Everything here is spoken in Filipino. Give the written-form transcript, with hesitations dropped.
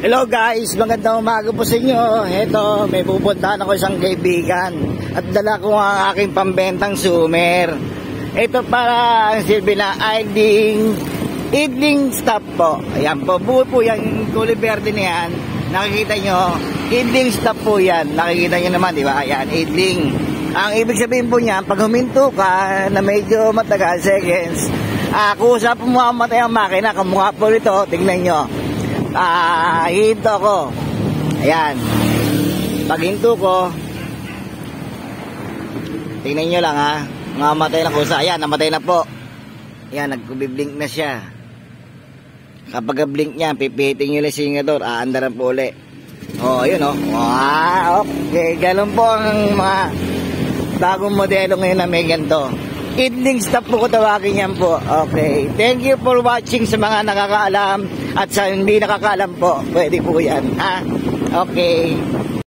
Hello guys, magandang umaga po sa inyo. Ito, may pupuntahan ako isang kaibigan at dala ko ang aking pambentang sumer. Ito para ang silbi na idling stop po. Ayan po, buo po yan, kulay verde na yan. Nakikita nyo, idling stop po yan. Nakikita nyo naman, di ba? Ayan, idling. Ang ibig sabihin po niya, pag huminto ka na medyo matagal, seconds, kusa po mamatay ang makina. Kamukha po nito, tingnan nyo. Hihinto ko. Ayan. Pag hinto ko, tingnan nyo lang ha. Mamatay na kusa. Ayan, namatay na po. Ayan, nagkubiblink na siya. Kapag blink niya, pipihitin nyo lang singador. Aandaran po ulit. Oh, yun oh. Okay. Ganun po ang mga bagong modelo ngayon na may ganito. Idling stop po ko tawagin yan po. Okay. Thank you for watching sa mga nakakaalam at sa hindi nakakaalam po. Pwede po yan. Ha? Okay.